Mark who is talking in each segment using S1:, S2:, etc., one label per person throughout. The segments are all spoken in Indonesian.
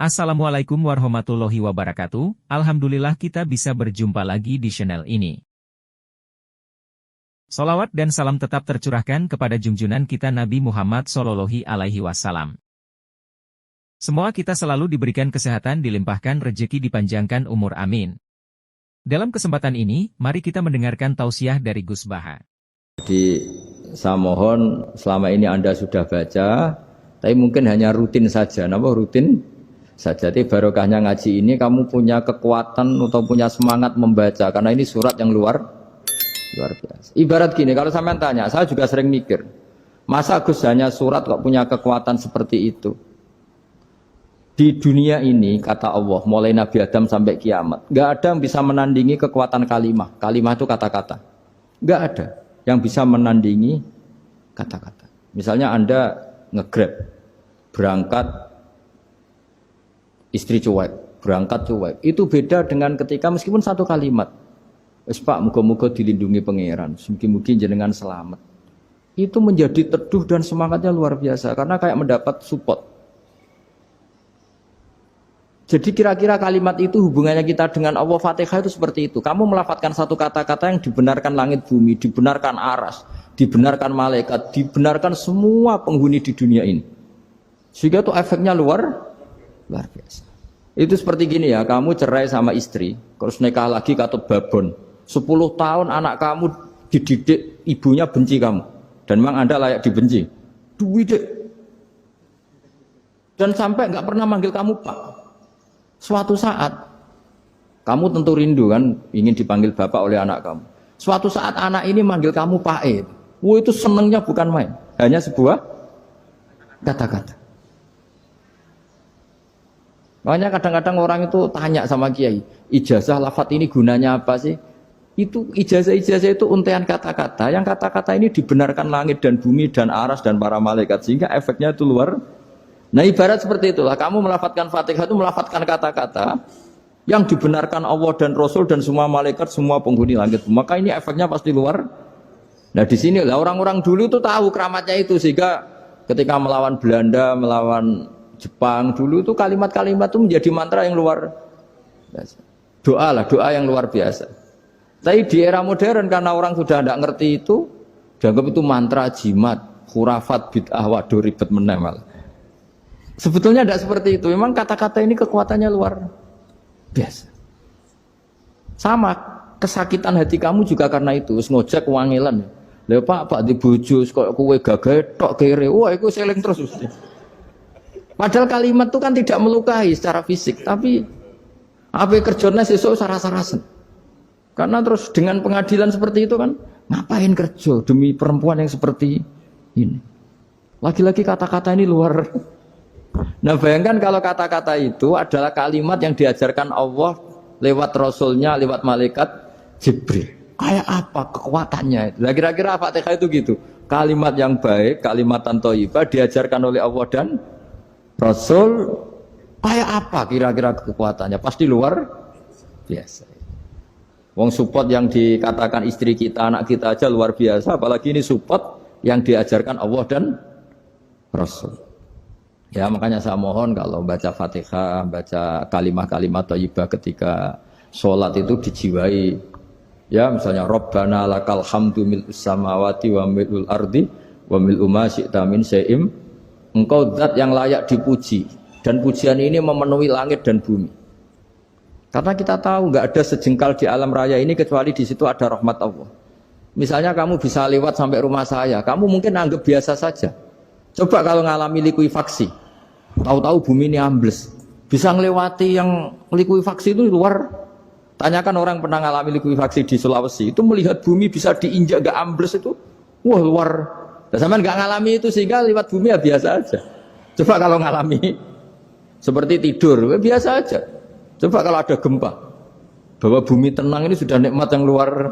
S1: Assalamualaikum warahmatullahi wabarakatuh. Alhamdulillah kita bisa berjumpa lagi di channel ini. Salawat dan salam tetap tercurahkan kepada junjungan kita Nabi Muhammad Shallallahu Alaihi Wasallam. Semua kita selalu diberikan kesehatan, dilimpahkan rezeki, dipanjangkan umur, amin. Dalam kesempatan ini, mari kita mendengarkan tausiah dari Gus Baha.
S2: Jadi saya mohon selama ini Anda sudah baca, tapi mungkin hanya rutin saja. Kenapa rutin? Jadi barokahnya ngaji ini kamu punya kekuatan atau punya semangat membaca, karena ini surat yang luar biasa. Ibarat gini, kalau sampean tanya, saya juga sering mikir, masa Gus hanya surat kok punya kekuatan seperti itu? Di dunia ini, kata Allah, mulai Nabi Adam sampai kiamat, nggak ada yang bisa menandingi kekuatan kalimah. Kalimah itu kata-kata. Nggak ada yang bisa menandingi kata-kata. Misalnya Anda nge-grab, berangkat, istri cuek, berangkat cuek. Itu beda dengan ketika meskipun satu kalimat, wes Pak, muga-muga dilindungi pangeran, mungkin jenengan selamat. Itu menjadi teduh dan semangatnya luar biasa, karena kayak mendapat support. Jadi kira-kira kalimat itu hubungannya kita dengan Allah, Fatihah itu seperti itu. Kamu melafadzkan satu kata-kata yang dibenarkan langit bumi, dibenarkan aras, dibenarkan malaikat, dibenarkan semua penghuni di dunia ini. Sehingga itu efeknya luar biasa. Itu seperti gini ya, kamu cerai sama istri, terus nikah lagi katut babon. 10 tahun anak kamu dididik, ibunya benci kamu. Dan memang Anda layak dibenci. Duit. Dan sampai nggak pernah manggil kamu Pak. Suatu saat, kamu tentu rindu kan, ingin dipanggil Bapak oleh anak kamu. Suatu saat anak ini manggil kamu Pak E. Wah, itu senengnya bukan main. Hanya sebuah kata-kata. Makanya kadang-kadang orang itu tanya sama kiai, ijazah lafadz ini gunanya apa sih? Itu ijazah-ijazah itu untaian kata-kata, yang kata-kata ini dibenarkan langit dan bumi dan aras dan para malaikat, sehingga efeknya itu luar. Nah ibarat seperti itulah, kamu melafadzkan Fatihah itu melafadzkan kata-kata yang dibenarkan Allah dan Rasul dan semua malaikat, semua penghuni langit. Maka ini efeknya pasti luar. Nah di sini lah orang-orang dulu itu tahu keramatnya itu, sehingga ketika melawan Belanda, melawan Jepang dulu itu kalimat-kalimat itu menjadi mantra yang luar biasa. Doa yang luar biasa. Tapi di era modern karena orang sudah tidak ngerti itu, dianggap itu mantra, jimat, khurafat, bid'ah, waduh ribet menemal. Sebetulnya tidak seperti itu. Memang kata-kata ini kekuatannya luar biasa. Sama kesakitan hati kamu juga karena itu. Ngojek wangilan. Lha Pak di bojo kok kowe gagah tok kere. Wah, iku seling terus mesti. Padahal kalimat itu kan tidak melukai secara fisik, tapi apa kerjanya sesuk sarasa-rasen. Karena terus dengan pengadilan seperti itu kan, ngapain kerja demi perempuan yang seperti ini? Lagi-lagi kata-kata ini luar. Nah bayangkan kalau kata-kata itu adalah kalimat yang diajarkan Allah lewat Rasulnya, lewat malaikat Jibril. Kayak apa kekuatannya? Nah, kira-kira Fatihah itu gitu. Kalimat yang baik, kalimatan thayyibah diajarkan oleh Allah dan Rasul, kayak apa kira-kira kekuatannya? Pasti luar biasa. Wong support yang dikatakan istri kita, anak kita aja luar biasa, apalagi ini support yang diajarkan Allah dan Rasul. Ya makanya saya mohon kalau baca Fatihah, baca kalimat-kalimat thayyibah ketika sholat itu dijiwai. Ya misalnya Rabbana lakal hamdu mil'us samawati wa mil'ul ardi wa mil'u ma syi'ta min syai'im. Engkau zat yang layak dipuji, dan pujian ini memenuhi langit dan bumi. Karena kita tahu nggak ada sejengkal di alam raya ini kecuali di situ ada rahmat Allah. Misalnya kamu bisa lewat sampai rumah saya, kamu mungkin anggap biasa saja. Coba kalau ngalami likuifaksi, tahu-tahu bumi ini ambles, bisa ngelewati yang likuifaksi itu luar. Tanyakan orang pernah ngalami likuifaksi di Sulawesi, itu melihat bumi bisa diinjak nggak ambles itu, wah luar. Nah, sama nggak ngalami itu sehingga lewat bumi ya biasa aja. Coba kalau ngalami seperti tidur, biasa aja. Coba kalau ada gempa, bahwa bumi tenang ini sudah nikmat yang luar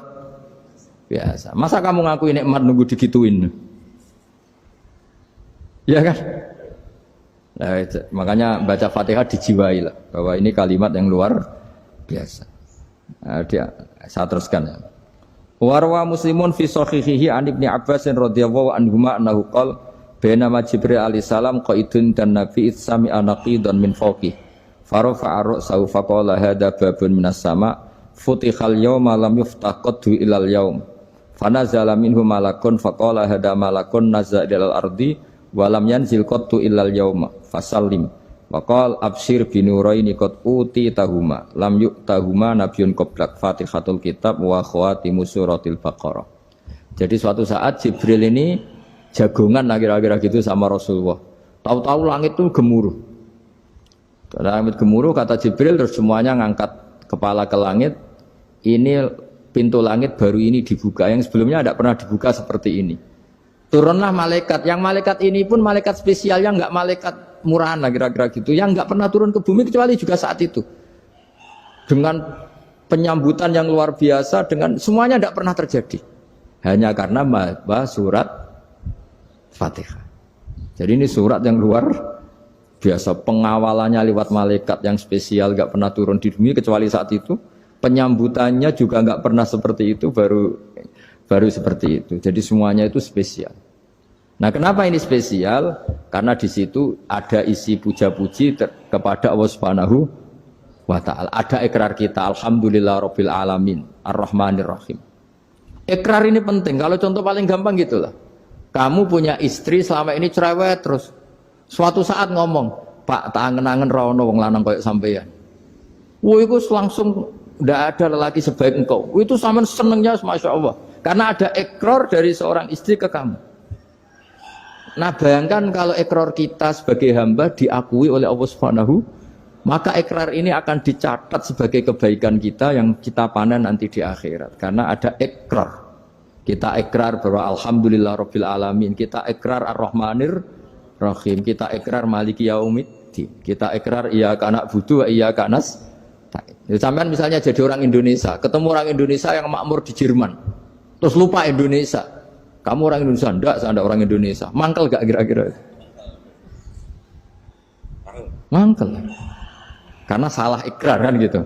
S2: biasa. Masa kamu ngakuin nikmat nunggu digituin? Ya kan? Nah, makanya baca Fatihah dijiwai lah, bahwa ini kalimat yang luar biasa. Nah, saya teruskan ya. Warwa Muslimun fi sahihihi an Ibnu Abbas radhiyallahu anhuma annahu qala bainama Jibril alaihi salam qaidun dan Nabi itsami anaqidan min fawqi Farafa'a ra'sahu faqala hadza babun minas sama' futihal yawma lam yuftaqadhu ilal yaum. Fanazala minhu malakun faqala hadza malakun nazza ilal ardi wa lam yanzil qattu illal yauma fasallim. Waqal abshir binuraini qad uti tahuma lam yu'tahuma nabiyyun qablak Fatihatul kitab wa khawatimu suratil Baqarah. Jadi suatu saat Jibril ini jagongan kira-kira gitu sama Rasulullah. Tahu-tahu langit itu gemuruh. Langit gemuruh kata Jibril terus semuanya ngangkat kepala ke langit. Ini pintu langit baru ini dibuka, yang sebelumnya tidak pernah dibuka seperti ini. Turunlah malaikat, yang malaikat ini pun malaikat spesial, yang enggak malaikat murahan lah kira-kira gitu, yang enggak pernah turun ke bumi kecuali juga saat itu. Dengan penyambutan yang luar biasa, dengan semuanya tidak pernah terjadi. Hanya karena bahas surat Fatihah. Jadi ini surat yang luar biasa, pengawalannya lewat malaikat yang spesial, enggak pernah turun di bumi kecuali saat itu. Penyambutannya juga enggak pernah seperti itu, baru seperti itu. Jadi semuanya itu spesial. Nah, kenapa ini spesial? Karena di situ ada isi puja-puji kepada Allah Subhanahu wa ta'ala. Ada ikrar kita, alhamdulillah rabbil alamin, ar-rahmanir rahim. Ikrar ini penting. Kalau contoh paling gampang gitulah. Kamu punya istri selama ini cerewet terus. Suatu saat ngomong, "Pak, tak angen-angen ra ono wong lanang koyo sampeyan." Wah, itu langsung tidak ada lelaki sebaik engkau. Itu sama senengnya, masya Allah. Karena ada ikrar dari seorang istri ke kamu. Nah, bayangkan kalau ikrar kita sebagai hamba diakui oleh Allah Subhanahu, maka ikrar ini akan dicatat sebagai kebaikan kita yang kita panen nanti di akhirat. Karena ada ikrar. Kita ikrar bahwa alhamdulillah rabbil alamin. Kita ikrar ar-rahmanir rahim. Kita ikrar maliki yaumiddin. Kita ikrar iyyaka na'budu wa iyyaka nasta'in. Sampean misalnya jadi orang Indonesia, ketemu orang Indonesia yang makmur di Jerman, terus lupa Indonesia. Kamu orang Indonesia? Enggak, saya enggak orang Indonesia. Mangkel gak kira-kira? Mangkel. Karena salah ikrar kan gitu.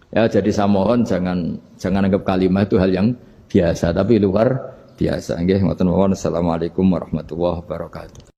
S2: Ya, jadi saya mohon jangan anggap kalimat itu hal yang biasa, tapi luar biasa. Nggih, ngoten mawon. Assalamualaikum warahmatullahi wabarakatuh.